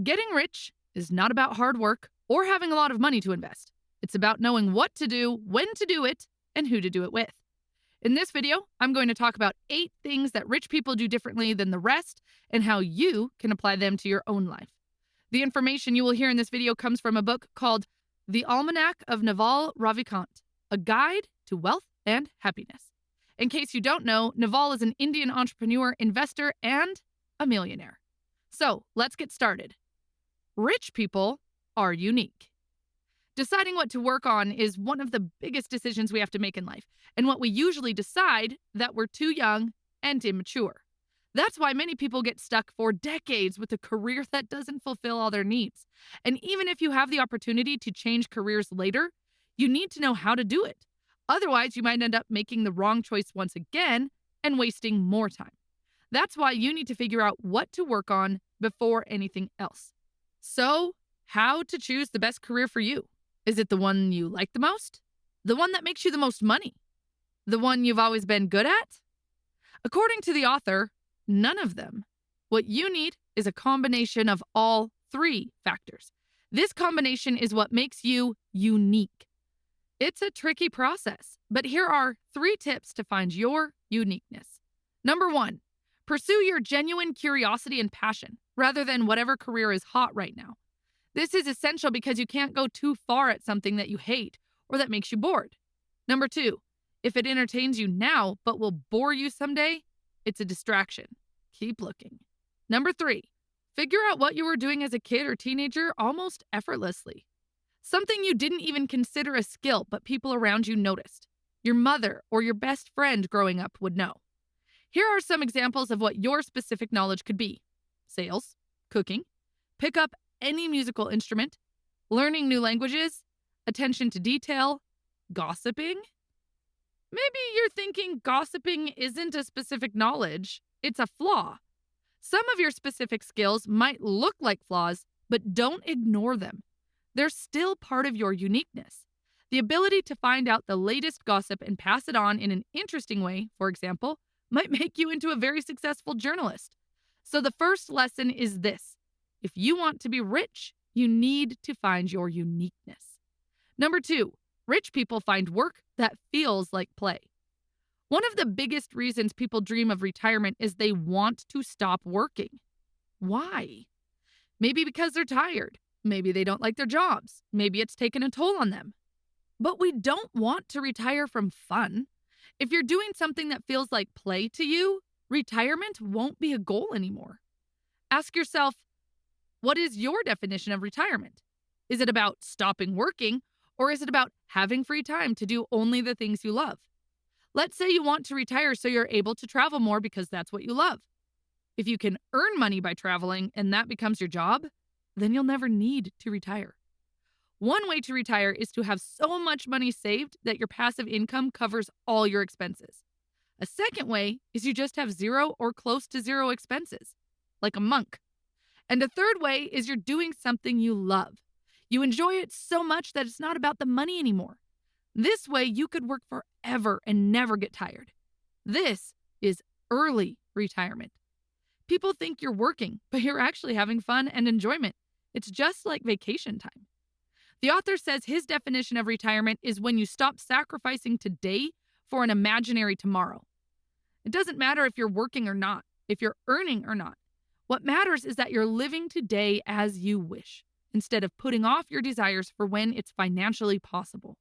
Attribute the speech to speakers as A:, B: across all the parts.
A: Getting rich is not about hard work or having a lot of money to invest. It's about knowing what to do, when to do it, and who to do it with. In this video, I'm going to talk about 8 things that rich people do differently than the rest and how you can apply them to your own life. The information you will hear in this video comes from a book called The Almanack of Naval Ravikant, a guide to wealth and happiness. In case you don't know, Naval is an Indian entrepreneur, investor, and a millionaire. So let's get started. Rich people are unique. Deciding what to work on is one of the biggest decisions we have to make in life, and what we usually decide that we're too young and immature. That's why many people get stuck for decades with a career that doesn't fulfill all their needs. And even if you have the opportunity to change careers later, you need to know how to do it. Otherwise, you might end up making the wrong choice once again and wasting more time. That's why you need to figure out what to work on before anything else. So, how to choose the best career for you? Is it the one you like the most? The one that makes you the most money? The one you've always been good at? According to the author, none of them. What you need is a combination of all 3 factors. This combination is what makes you unique. It's a tricky process, but here are 3 tips to find your uniqueness. Number 1, pursue your genuine curiosity and passion rather than whatever career is hot right now. This is essential because you can't go too far at something that you hate or that makes you bored. Number 2, if it entertains you now but will bore you someday, it's a distraction. Keep looking. Number 3, figure out what you were doing as a kid or teenager almost effortlessly. Something you didn't even consider a skill, but people around you noticed. Your mother or your best friend growing up would know. Here are some examples of what your specific knowledge could be: sales, cooking, pick up any musical instrument, learning new languages, attention to detail, gossiping. Maybe you're thinking gossiping isn't a specific knowledge, it's a flaw. Some of your specific skills might look like flaws, but don't ignore them. They're still part of your uniqueness. The ability to find out the latest gossip and pass it on in an interesting way, for example, might make you into a very successful journalist. So the first lesson is this: if you want to be rich, you need to find your uniqueness. Number 2, rich people find work that feels like play. One of the biggest reasons people dream of retirement is they want to stop working. Why? Maybe because they're tired. Maybe they don't like their jobs. Maybe it's taken a toll on them. But we don't want to retire from fun. If you're doing something that feels like play to you, retirement won't be a goal anymore. Ask yourself, what is your definition of retirement? Is it about stopping working, or is it about having free time to do only the things you love? Let's say you want to retire so you're able to travel more because that's what you love. If you can earn money by traveling and that becomes your job, then you'll never need to retire. One way to retire is to have so much money saved that your passive income covers all your expenses. A second way is you just have 0 or close to 0 expenses, like a monk. And a third way is you're doing something you love. You enjoy it so much that it's not about the money anymore. This way you could work forever and never get tired. This is early retirement. People think you're working, but you're actually having fun and enjoyment. It's just like vacation time. The author says his definition of retirement is when you stop sacrificing today for an imaginary tomorrow. It doesn't matter if you're working or not, if you're earning or not. What matters is that you're living today as you wish, instead of putting off your desires for when it's financially possible.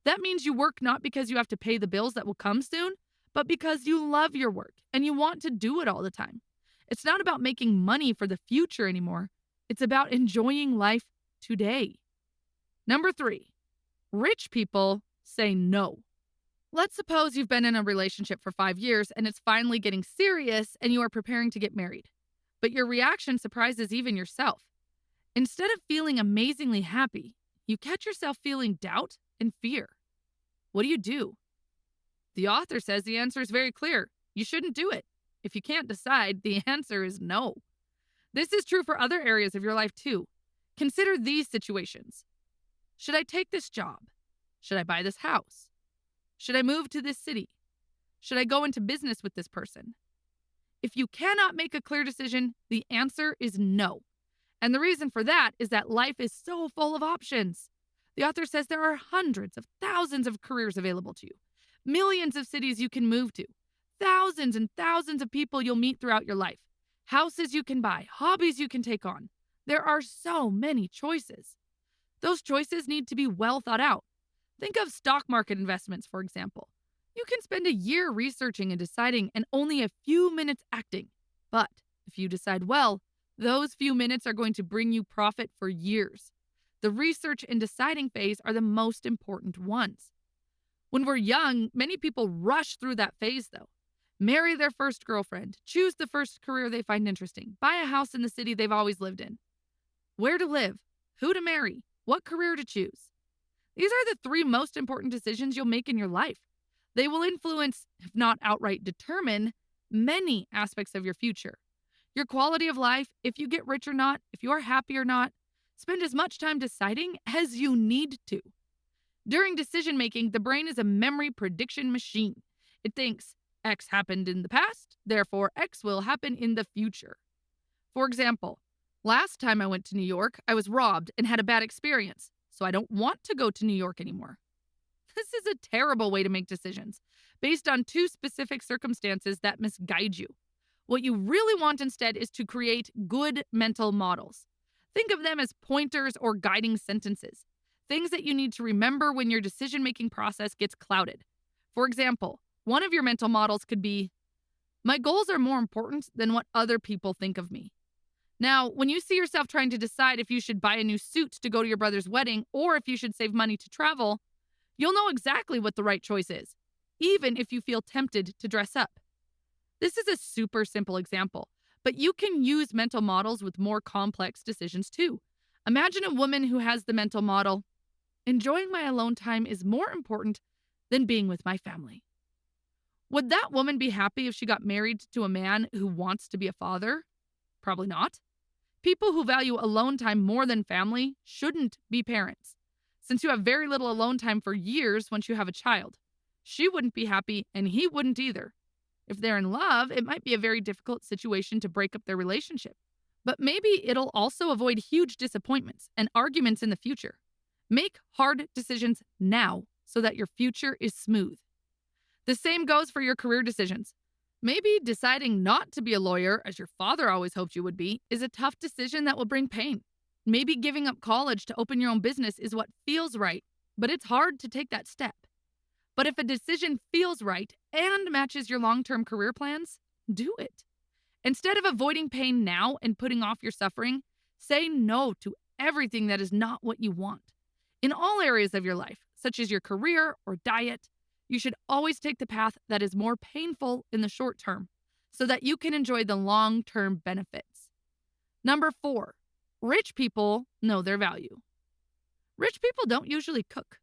A: That means you work not because you have to pay the bills that will come soon, but because you love your work and you want to do it all the time. It's not about making money for the future anymore. It's about enjoying life today. Number 3, rich people say no. Let's suppose you've been in a relationship for 5 years and it's finally getting serious and you are preparing to get married. But your reaction surprises even yourself. Instead of feeling amazingly happy, you catch yourself feeling doubt and fear. What do? The author says the answer is very clear. You shouldn't do it. If you can't decide, the answer is no. This is true for other areas of your life too. Consider these situations. Should I take this job? Should I buy this house? Should I move to this city? Should I go into business with this person? If you cannot make a clear decision, the answer is no. And the reason for that is that life is so full of options. The author says there are hundreds of thousands of careers available to you, millions of cities you can move to, thousands and thousands of people you'll meet throughout your life, houses you can buy, hobbies you can take on. There are so many choices. Those choices need to be well thought out. Think of stock market investments, for example. You can spend a year researching and deciding and only a few minutes acting. But if you decide well, those few minutes are going to bring you profit for years. The research and deciding phase are the most important ones. When we're young, many people rush through that phase, though. Marry their first girlfriend, choose the first career they find interesting, buy a house in the city they've always lived in. Where to live, who to marry, what career to choose. These are the three most important decisions you'll make in your life. They will influence, if not outright determine, many aspects of your future. Your quality of life, if you get rich or not, if you are happy or not. Spend as much time deciding as you need to. During decision making, the brain is a memory prediction machine. It thinks X happened in the past, therefore X will happen in the future. For example, last time I went to New York, I was robbed and had a bad experience, so I don't want to go to New York anymore. This is a terrible way to make decisions, based on two specific circumstances that misguide you. What you really want instead is to create good mental models. Think of them as pointers or guiding sentences, things that you need to remember when your decision-making process gets clouded. For example, one of your mental models could be, my goals are more important than what other people think of me. Now, when you see yourself trying to decide if you should buy a new suit to go to your brother's wedding or if you should save money to travel, you'll know exactly what the right choice is, even if you feel tempted to dress up. This is a super simple example, but you can use mental models with more complex decisions too. Imagine a woman who has the mental model, enjoying my alone time is more important than being with my family. Would that woman be happy if she got married to a man who wants to be a father? Probably not. People who value alone time more than family shouldn't be parents, since you have very little alone time for years once you have a child. She wouldn't be happy, and he wouldn't either. If they're in love, it might be a very difficult situation to break up their relationship. But maybe it'll also avoid huge disappointments and arguments in the future. Make hard decisions now so that your future is smooth. The same goes for your career decisions. Maybe deciding not to be a lawyer, as your father always hoped you would be, is a tough decision that will bring pain. Maybe giving up college to open your own business is what feels right, but it's hard to take that step. But if a decision feels right and matches your long-term career plans, do it. Instead of avoiding pain now and putting off your suffering, say no to everything that is not what you want. In all areas of your life, such as your career or diet, you should always take the path that is more painful in the short term so that you can enjoy the long-term benefits. Number 4, rich people know their value. Rich people don't usually cook.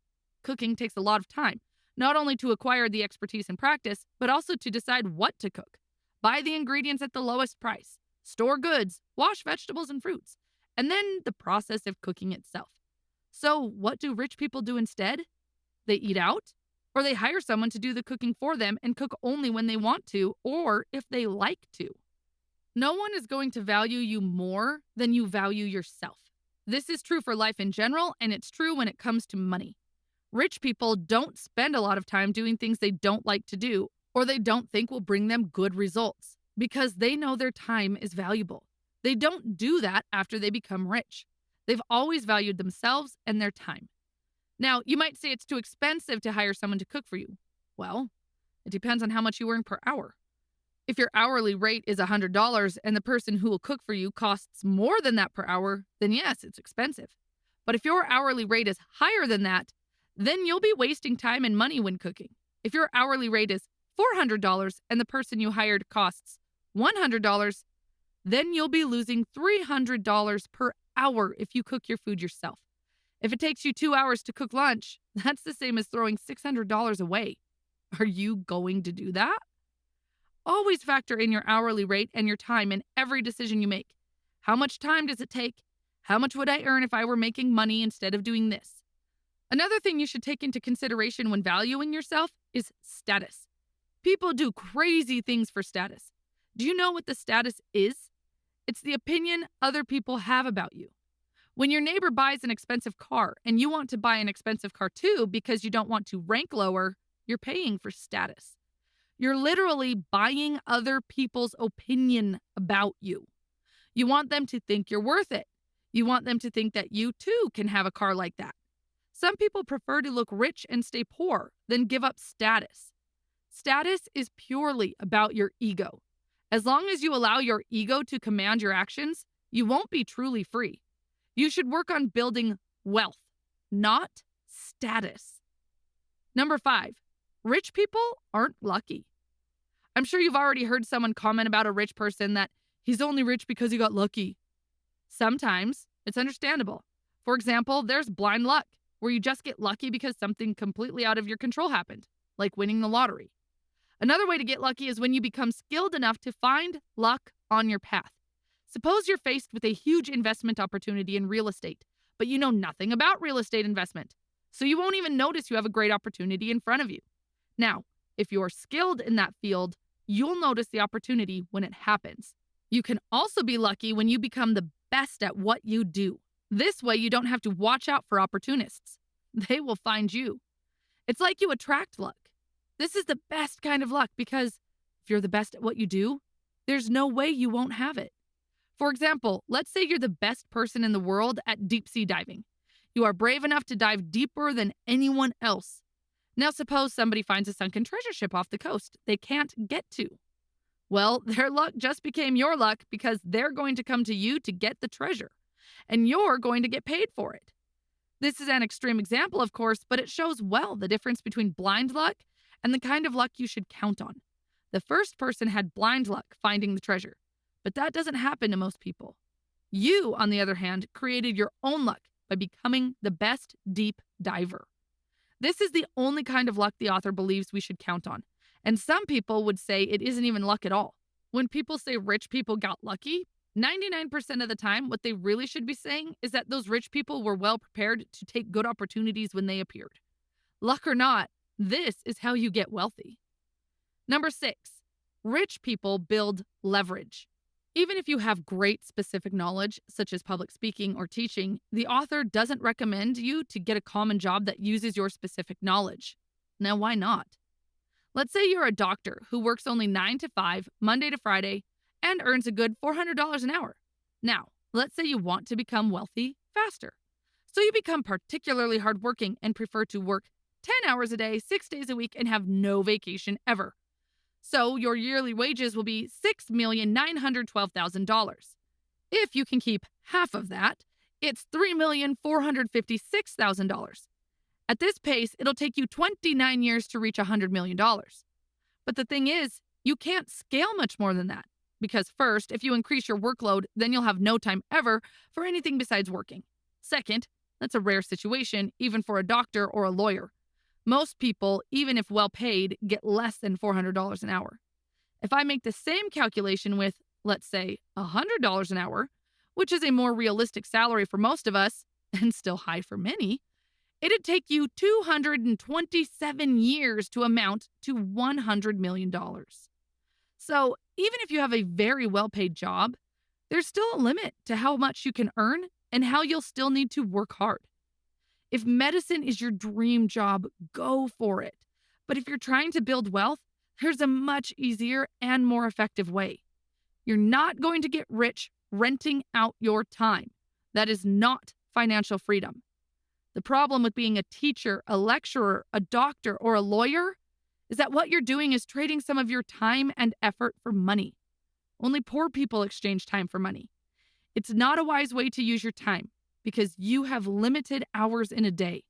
A: Cooking takes a lot of time, not only to acquire the expertise and practice, but also to decide what to cook. Buy the ingredients at the lowest price, store goods, wash vegetables and fruits, and then the process of cooking itself. So what do rich people do instead? They eat out, or they hire someone to do the cooking for them and cook only when they want to or if they like to. No one is going to value you more than you value yourself. This is true for life in general, and it's true when it comes to money. Rich people don't spend a lot of time doing things they don't like to do or they don't think will bring them good results because they know their time is valuable. They don't do that after they become rich. They've always valued themselves and their time. Now, you might say it's too expensive to hire someone to cook for you. Well, it depends on how much you earn per hour. If your hourly rate is $100 and the person who will cook for you costs more than that per hour, then yes, it's expensive. But if your hourly rate is higher than that, then you'll be wasting time and money when cooking. If your hourly rate is $400 and the person you hired costs $100, then you'll be losing $300 per hour if you cook your food yourself. If it takes you 2 hours to cook lunch, that's the same as throwing $600 away. Are you going to do that? Always factor in your hourly rate and your time in every decision you make. How much time does it take? How much would I earn if I were making money instead of doing this? Another thing you should take into consideration when valuing yourself is status. People do crazy things for status. Do you know what the status is? It's the opinion other people have about you. When your neighbor buys an expensive car and you want to buy an expensive car too because you don't want to rank lower, you're paying for status. You're literally buying other people's opinion about you. You want them to think you're worth it. You want them to think that you too can have a car like that. Some people prefer to look rich and stay poor than give up status. Status is purely about your ego. As long as you allow your ego to command your actions, you won't be truly free. You should work on building wealth, not status. Number 5, rich people aren't lucky. I'm sure you've already heard someone comment about a rich person that he's only rich because he got lucky. Sometimes it's understandable. For example, there's blind luck, where you just get lucky because something completely out of your control happened, like winning the lottery. Another way to get lucky is when you become skilled enough to find luck on your path. Suppose you're faced with a huge investment opportunity in real estate, but you know nothing about real estate investment, so you won't even notice you have a great opportunity in front of you. Now, if you're skilled in that field, you'll notice the opportunity when it happens. You can also be lucky when you become the best at what you do. This way, you don't have to watch out for opportunists. They will find you. It's like you attract luck. This is the best kind of luck because if you're the best at what you do, there's no way you won't have it. For example, let's say you're the best person in the world at deep sea diving. You are brave enough to dive deeper than anyone else. Now suppose somebody finds a sunken treasure ship off the coast they can't get to. Well, their luck just became your luck because they're going to come to you to get the treasure, and you're going to get paid for it. This is an extreme example, of course, but it shows well the difference between blind luck and the kind of luck you should count on. The first person had blind luck finding the treasure, but that doesn't happen to most people. You, on the other hand, created your own luck by becoming the best deep diver. This is the only kind of luck the author believes we should count on, and some people would say it isn't even luck at all. When people say rich people got lucky, 99% of the time, what they really should be saying is that those rich people were well prepared to take good opportunities when they appeared. Luck or not, this is how you get wealthy. Number 6, rich people build leverage. Even if you have great specific knowledge, such as public speaking or teaching, the author doesn't recommend you to get a common job that uses your specific knowledge. Now, why not? Let's say you're a doctor who works only 9 to 5, Monday to Friday, and earns a good $400 an hour. Now, let's say you want to become wealthy faster. So you become particularly hardworking and prefer to work 10 hours a day, 6 days a week, and have no vacation ever. So your yearly wages will be $6,912,000. If you can keep half of that, it's $3,456,000. At this pace, it'll take you 29 years to reach $100 million. But the thing is, you can't scale much more than that. Because first, if you increase your workload, then you'll have no time ever for anything besides working. Second, that's a rare situation, even for a doctor or a lawyer. Most people, even if well paid, get less than $400 an hour. If I make the same calculation with, let's say, $100 an hour, which is a more realistic salary for most of us, and still high for many, it'd take you 227 years to amount to $100 million. So, even if you have a very well-paid job, there's still a limit to how much you can earn and how you'll still need to work hard. If medicine is your dream job, go for it. But if you're trying to build wealth, there's a much easier and more effective way. You're not going to get rich renting out your time. That is not financial freedom. The problem with being a teacher, a lecturer, a doctor, or a lawyer is that what you're doing is trading some of your time and effort for money. Only poor people exchange time for money. It's not a wise way to use your time because you have limited hours in a day.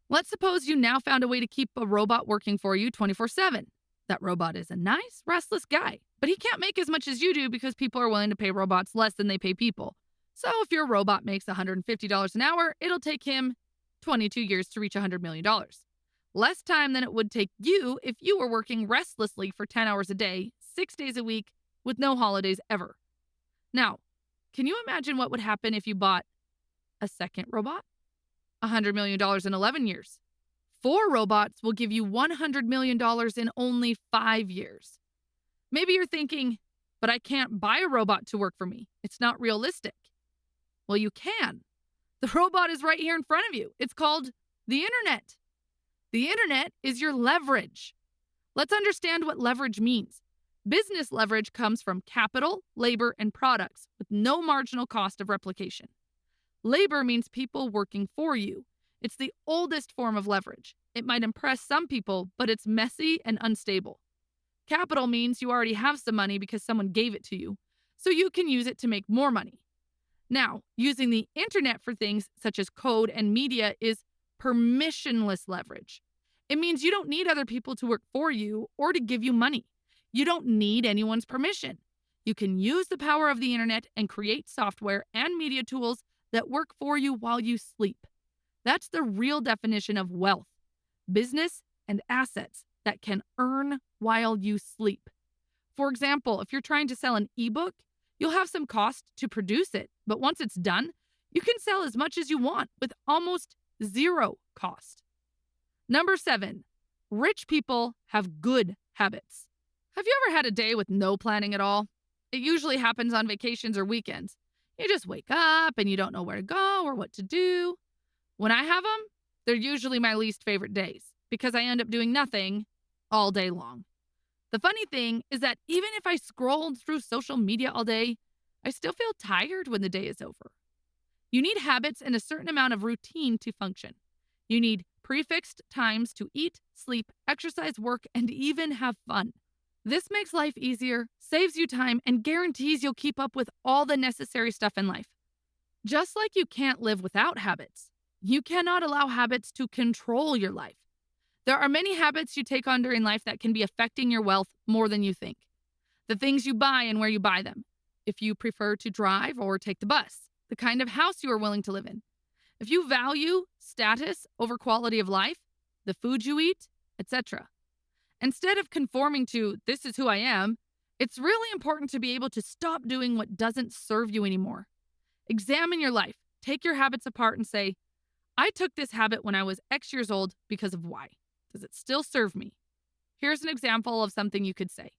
A: Let's suppose you now found a way to keep a robot working for you 24/7. That robot is a nice, restless guy, but he can't make as much as you do because people are willing to pay robots less than they pay people. So if your robot makes $150 an hour, it'll take him 22 years to reach $100 million. Less time than it would take you if you were working restlessly for 10 hours a day, 6 days a week, with no holidays ever. Now, can you imagine what would happen if you bought a second robot? $100 million in 11 years. 4 robots will give you $100 million in only 5 years. Maybe you're thinking, But I can't buy a robot to work for me. It's not realistic. Well, you can. The robot is right here in front of you. It's called the internet. The internet is your leverage. Let's understand what leverage means. Business leverage comes from capital, labor, and products with no marginal cost of replication. Labor means people working for you. It's the oldest form of leverage. It might impress some people, but it's messy and unstable. Capital means you already have some money because someone gave it to you, so you can use it to make more money. Now, using the internet for things such as code and media is permissionless leverage. It means you don't need other people to work for you or to give you money. You don't need anyone's permission. You can use the power of the internet and create software and media tools that work for you while you sleep. That's the real definition of wealth: business and assets that can earn while you sleep. For example, if you're trying to sell an ebook, you'll have some cost to produce it, but once it's done, you can sell as much as you want with almost zero cost. Number 7, rich people have good habits. Have you ever had a day with no planning at all? It usually happens on vacations or weekends. You just wake up and you don't know where to go or what to do. When I have them, they're usually my least favorite days because I end up doing nothing all day long. The funny thing is that even if I scrolled through social media all day, I still feel tired when the day is over. You need habits and a certain amount of routine to function. You need prefixed times to eat, sleep, exercise, work, and even have fun. This makes life easier, saves you time, and guarantees you'll keep up with all the necessary stuff in life. Just like you can't live without habits, you cannot allow habits to control your life. There are many habits you take on during life that can be affecting your wealth more than you think. The things you buy and where you buy them. If you prefer to drive or take the bus. The kind of house you are willing to live in. If you value status over quality of life, the food you eat, etc. Instead of conforming to, this is who I am, it's really important to be able to stop doing what doesn't serve you anymore. Examine your life. Take your habits apart and say, I took this habit when I was X years old because of Y. Does it still serve me? Here's an example of something you could say.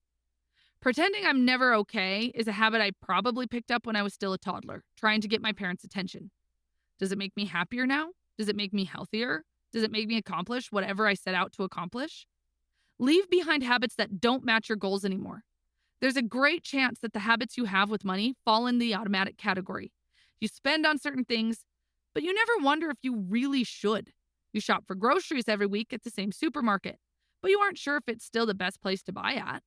A: Pretending I'm never okay is a habit I probably picked up when I was still a toddler, trying to get my parents' attention. Does it make me happier now? Does it make me healthier? Does it make me accomplish whatever I set out to accomplish? Leave behind habits that don't match your goals anymore. There's a great chance that the habits you have with money fall in the automatic category. You spend on certain things, but you never wonder if you really should. You shop for groceries every week at the same supermarket, but you aren't sure if it's still the best place to buy at.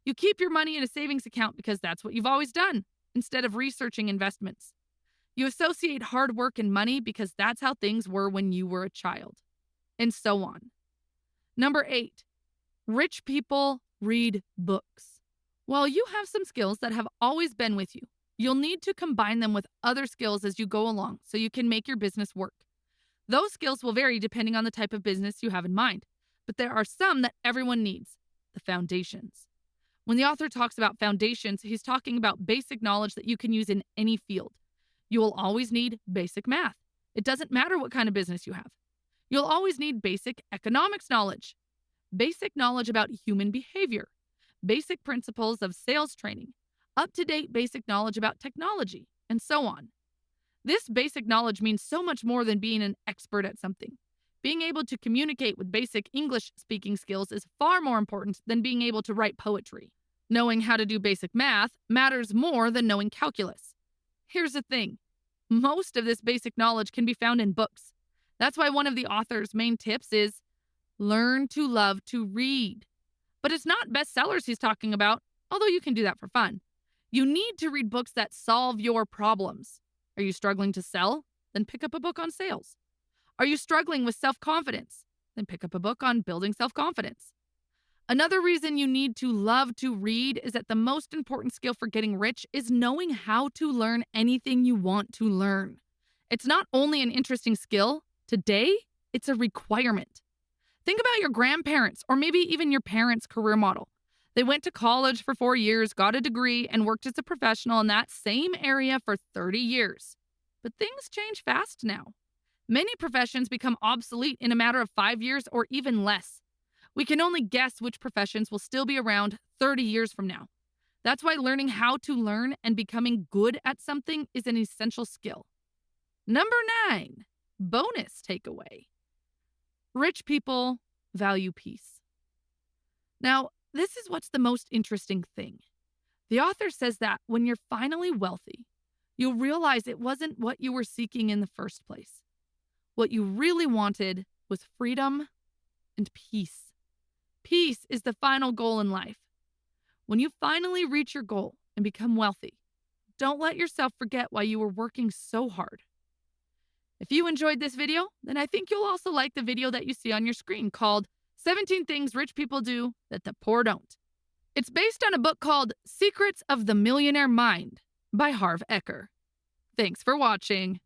A: You keep your money in a savings account because that's what you've always done, instead of researching investments. You associate hard work and money because that's how things were when you were a child, and so on. Number 8, rich people read books. While you have some skills that have always been with you, you'll need to combine them with other skills as you go along so you can make your business work. Those skills will vary depending on the type of business you have in mind, but there are some that everyone needs: the foundations. When the author talks about foundations, he's talking about basic knowledge that you can use in any field. You will always need basic math. It doesn't matter what kind of business you have. You'll always need basic economics knowledge, basic knowledge about human behavior, basic principles of sales training, up-to-date basic knowledge about technology, and so on. This basic knowledge means so much more than being an expert at something. Being able to communicate with basic English speaking skills is far more important than being able to write poetry. Knowing how to do basic math matters more than knowing calculus. Here's the thing. Most of this basic knowledge can be found in books. That's why one of the author's main tips is learn to love to read. But it's not bestsellers he's talking about, although you can do that for fun. You need to read books that solve your problems. Are you struggling to sell? Then pick up a book on sales. Are you struggling with self-confidence? Then pick up a book on building self-confidence. Another reason you need to love to read is that the most important skill for getting rich is knowing how to learn anything you want to learn. It's not only an interesting skill. Today, it's a requirement. Think about your grandparents or maybe even your parents' career model. They went to college for 4 years, got a degree, and worked as a professional in that same area for 30 years. But things change fast now. Many professions become obsolete in a matter of 5 years or even less. We can only guess which professions will still be around 30 years from now. That's why learning how to learn and becoming good at something is an essential skill. Number 9, bonus takeaway. Rich people value peace. Now, this is what's the most interesting thing. The author says that when you're finally wealthy, you'll realize it wasn't what you were seeking in the first place. What you really wanted was freedom and peace. Peace is the final goal in life. When you finally reach your goal and become wealthy, don't let yourself forget why you were working so hard. If you enjoyed this video, then I think you'll also like the video that you see on your screen called 17 Things Rich People Do That the Poor Don't. It's based on a book called Secrets of the Millionaire Mind by Harv Eker. Thanks for watching.